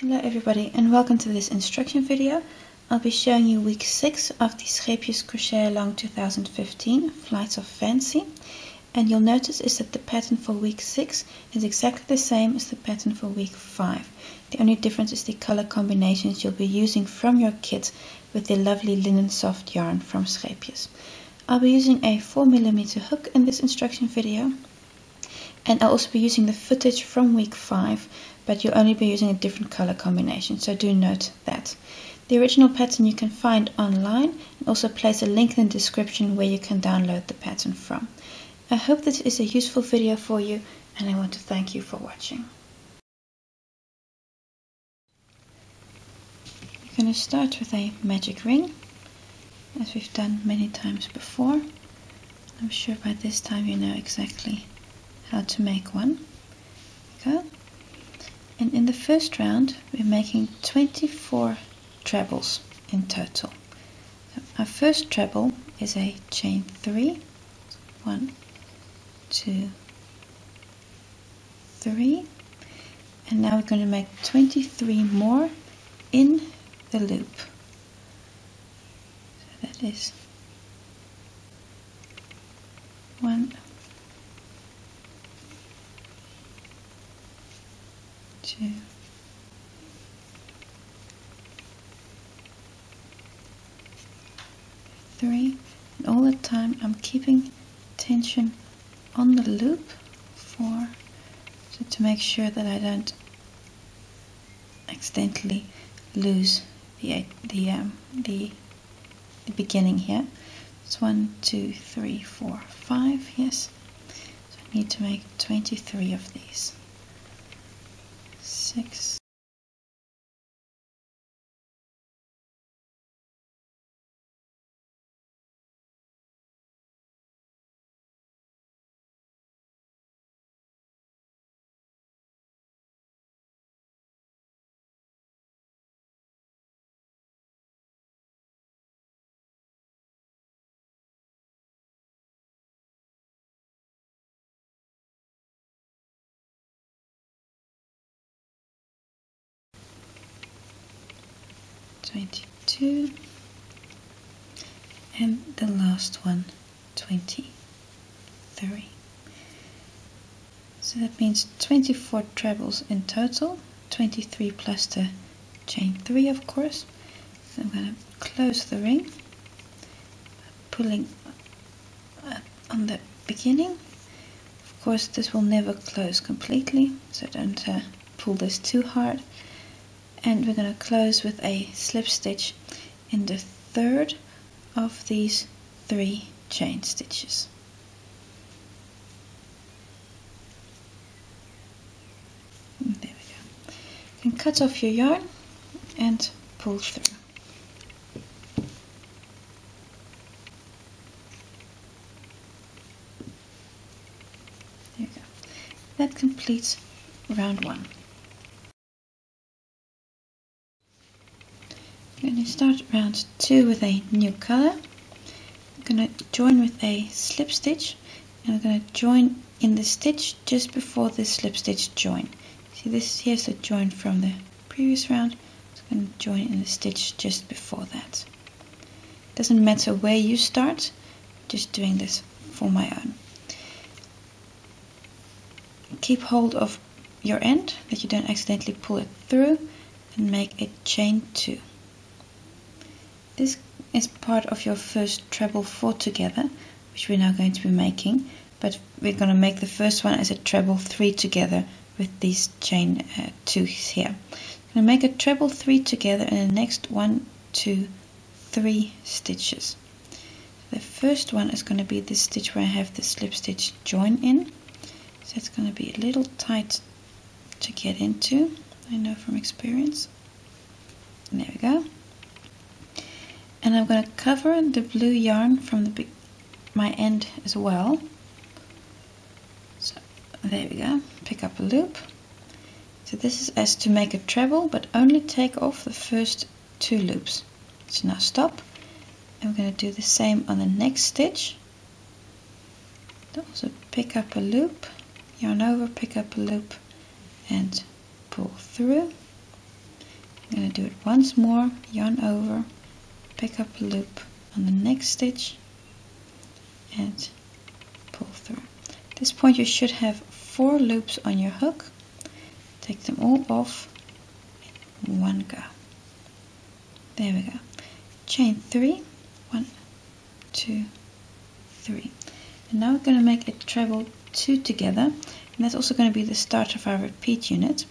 Hello everybody and welcome to this instruction video. I'll be showing you week 6 of the Scheepjes Crochet Along 2015 Flights of Fancy, and you'll notice is that the pattern for week 6 is exactly the same as the pattern for week 5. The only difference is the color combinations you'll be using from your kit with the lovely linen soft yarn from Scheepjes. I'll be using a 4mm hook in this instruction video, and I'll also be using the footage from week 5, but you'll only be using a different color combination, so do note that. The original pattern you can find online, and also place a link in the description where you can download the pattern from. I hope this is a useful video for you, and I want to thank you for watching. We're going to start with a magic ring, as we've done many times before. I'm sure by this time you know exactly how to make one. There we go. And in the first round we're making 24 trebles in total. So our first treble is a chain 3, 1, 2, 3, and now we're going to make 23 more in the loop. So that is 1, 2, 3, and all the time I'm keeping tension on the loop 4, so to make sure that I don't accidentally lose the beginning here. It's 1, 2, 3, 4, 5, yes. So I need to make 23 of these. 6, 22, and the last one 23. So that means 24 trebles in total, 23 plus the chain 3 of course. So I'm going to close the ring, pulling on the beginning. Of course this will never close completely, so don't pull this too hard. And we're going to close with a slip stitch in the third of these 3 chain stitches. And there we go. You can cut off your yarn and pull through. There we go. That completes round 1. I'm going to start round 2 with a new color. I'm going to join with a slip stitch, and I'm going to join in the stitch just before the slip stitch join. See, this here's the join from the previous round, so I'm going to join in the stitch just before that. It doesn't matter where you start, I'm just doing this for my own. Keep hold of your end that you don't accidentally pull it through, and make a chain 2. This is part of your first treble 4 together, which we're now going to be making, but we're going to make the first one as a treble 3 together with these chain 2s here. I'm going to make a treble 3 together in the next 1, 2, 3 stitches. The first one is going to be this stitch where I have the slip stitch join in, so it's going to be a little tight to get into, I know from experience. And there we go. And I'm going to cover the blue yarn from my end as well. So there we go, pick up a loop. So this is as to make a treble, but only take off the first 2 loops. So now stop, and we're going to do the same on the next stitch. Also pick up a loop, yarn over, pick up a loop, and pull through. I'm going to do it once more, yarn over, pick up a loop on the next stitch and pull through. At this point you should have 4 loops on your hook. Take them all off in one go. There we go. Chain 3, 1, 2, 3. And now we're going to make a treble 2 together, and that's also going to be the start of our repeat unit.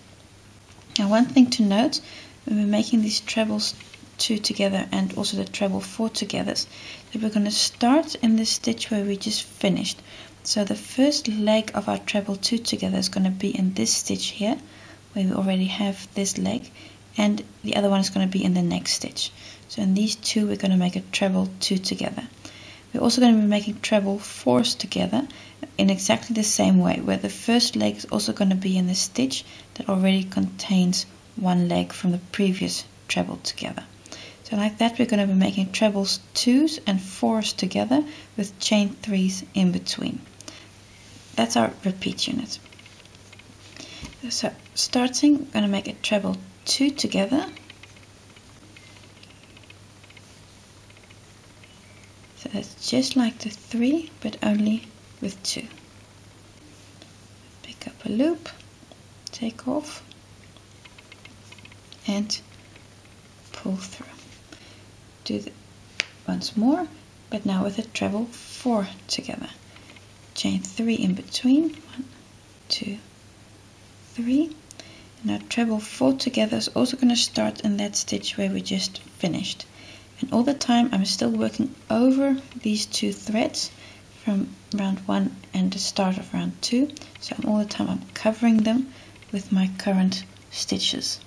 Now one thing to note when we're making these trebles 2 together and also the treble 4 together, that we're going to start in the stitch where we just finished. So the first leg of our treble 2 together is going to be in this stitch here, where we already have this leg, and the other one is going to be in the next stitch. So in these two we're going to make a treble 2 together. We're also going to be making treble 4s together in exactly the same way, where the first leg is also going to be in the stitch that already contains one leg from the previous treble together. So like that we're going to be making trebles 2s and 4s together with chain 3s in between. That's our repeat unit. So starting, we're going to make a treble 2 together. So that's just like the 3, but only with 2. Pick up a loop, take off, and pull through. Do that once more, but now with a treble 4 together. Chain 3 in between, 1, 2, 3. And our treble 4 together is also going to start in that stitch where we just finished. And all the time I'm still working over these 2 threads from round 1 and the start of round 2. So all the time I'm covering them with my current stitches.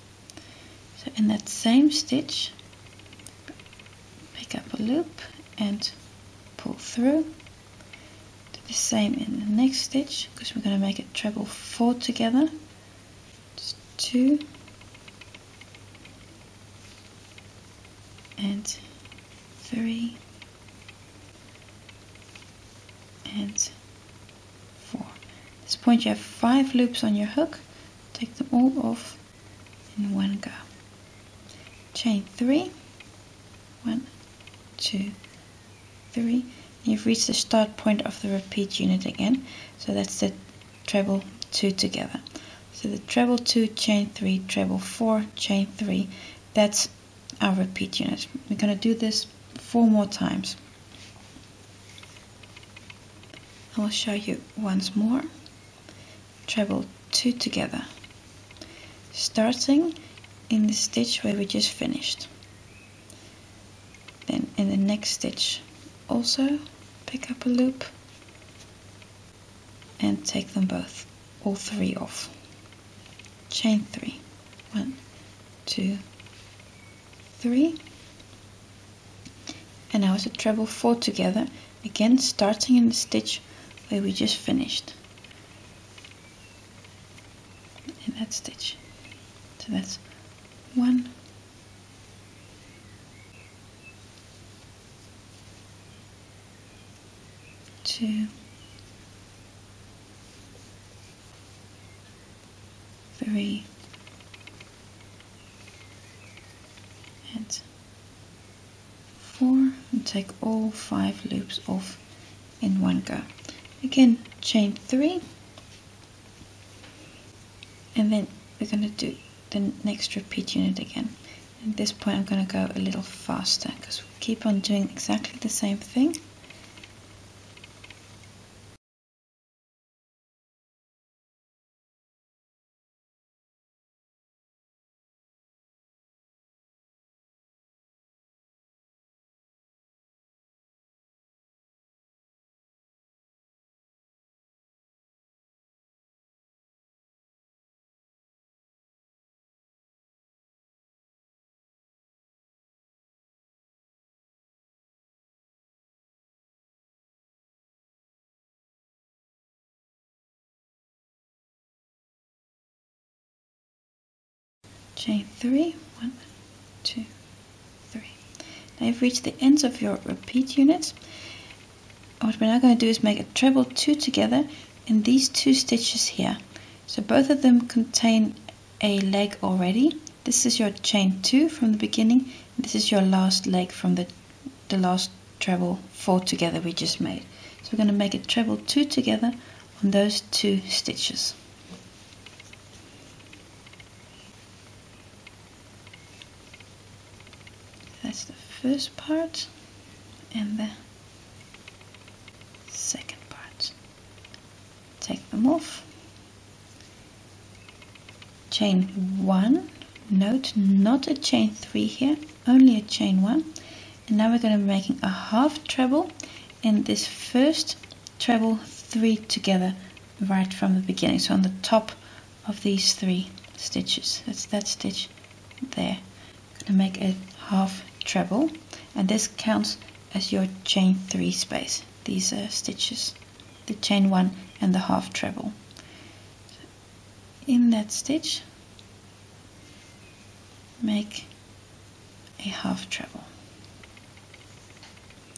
So in that same stitch, pick up a loop and pull through. Do the same in the next stitch, because we're going to make a treble 4 together. Just 2 and 3 and 4. At this point you have 5 loops on your hook. Take them all off in one go. Chain 3, 1, 2, 3. And you've reached the start point of the repeat unit again. So that's the treble 2 together. So the treble 2, chain 3, treble 4, chain 3. That's our repeat unit. We're going to do this 4 more times. I will show you once more. Treble 2 together, starting in the stitch where we just finished. Then in the next stitch also pick up a loop and take them both, all 3 off. Chain 3, 1, 2, 3. And now it's a treble 4 together, again starting in the stitch where we just finished. In that stitch. So that's 1, 2, 3, and 4, and take all 5 loops off in one go. Again, chain 3, and then we're going to do the next repeat unit again. At this point I'm going to go a little faster because we keep on doing exactly the same thing. Chain 3, 1, 2, 3. Now you've reached the ends of your repeat units. What we're now going to do is make a treble 2 together in these 2 stitches here. So both of them contain a leg already, this is your chain 2 from the beginning. This is your last leg from the last treble 4 together we just made. So we're going to make a treble 2 together on those 2 stitches. That's the first part and the second part. Take them off. Chain 1, note not a chain 3 here, only a chain 1. And now we're going to be making a half treble in this first treble 3 together right from the beginning. So on the top of these 3 stitches, that's that stitch there. I'm going to make a half treble, and this counts as your chain 3 space, these stitches, the chain 1 and the half treble. So in that stitch make a half treble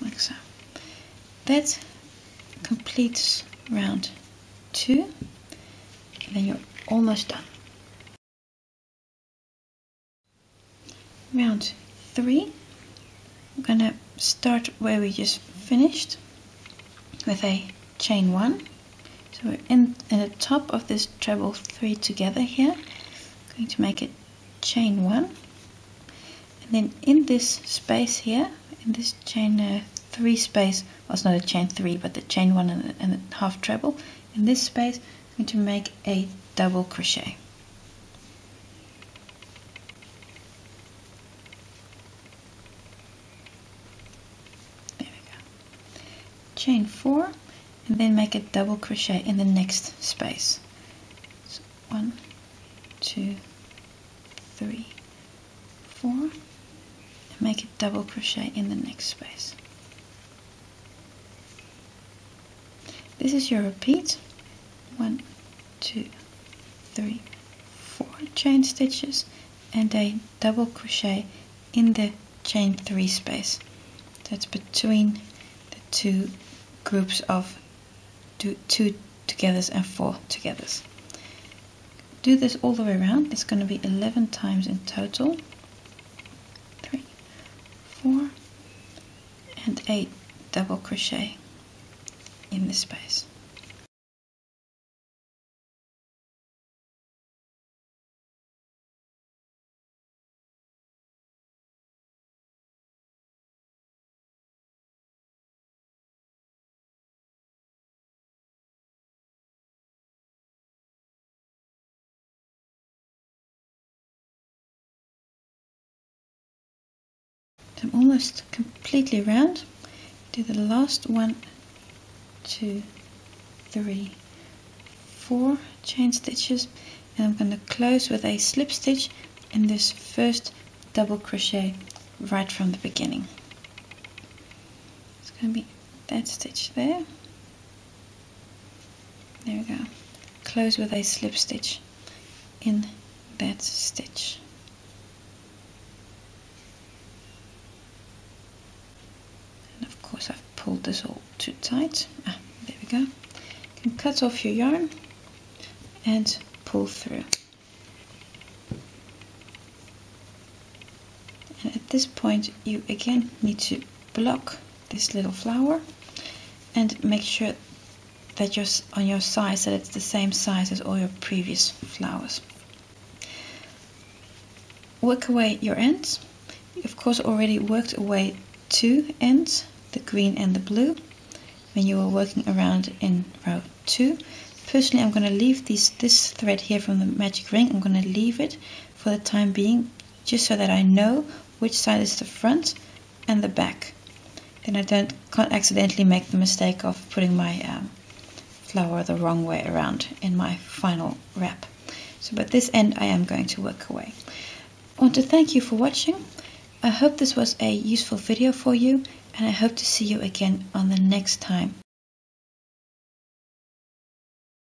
like so. That completes round 2, and then you're almost done. Round 3, I'm going to start where we just finished with a chain 1. So we're in the top of this treble 3 together here. I'm going to make a chain 1, and then in this space here, in this chain 3 space, well, it's not a chain 3 but the chain 1 and a half treble, in this space I'm going to make a double crochet. There we go. Chain 4, and then make a double crochet in the next space. So 1, 2, 3, 4, and make a double crochet in the next space. This is your repeat. 1, 2, 3, 4 chain stitches and a double crochet in the chain 3 space. That's between the 2 groups of 2 togethers and 4 togethers. Do this all the way around. It's going to be 11 times in total. 3, 4, and a double crochet in this space. I'm almost completely round. Do the last 1, 2, 3, 4 chain stitches, and I'm going to close with a slip stitch in this first double crochet right from the beginning. It's going to be that stitch there. There we go. Close with a slip stitch in that stitch. And of course I've pulled this all too tight. There we go. You can cut off your yarn and pull through. And at this point you again need to block this little flower and make sure that you're on your size, that it's the same size as all your previous flowers. Work away your ends. You of course already worked away 2 ends, the green and the blue, when you were working around in row 2. Personally, I'm going to leave this thread here from the magic ring. I'm going to leave it for the time being, just so that I know which side is the front and the back. Then I can't accidentally make the mistake of putting my flower the wrong way around in my final wrap. So, but this end I am going to work away. I want to thank you for watching. I hope this was a useful video for you, and I hope to see you again on the next time.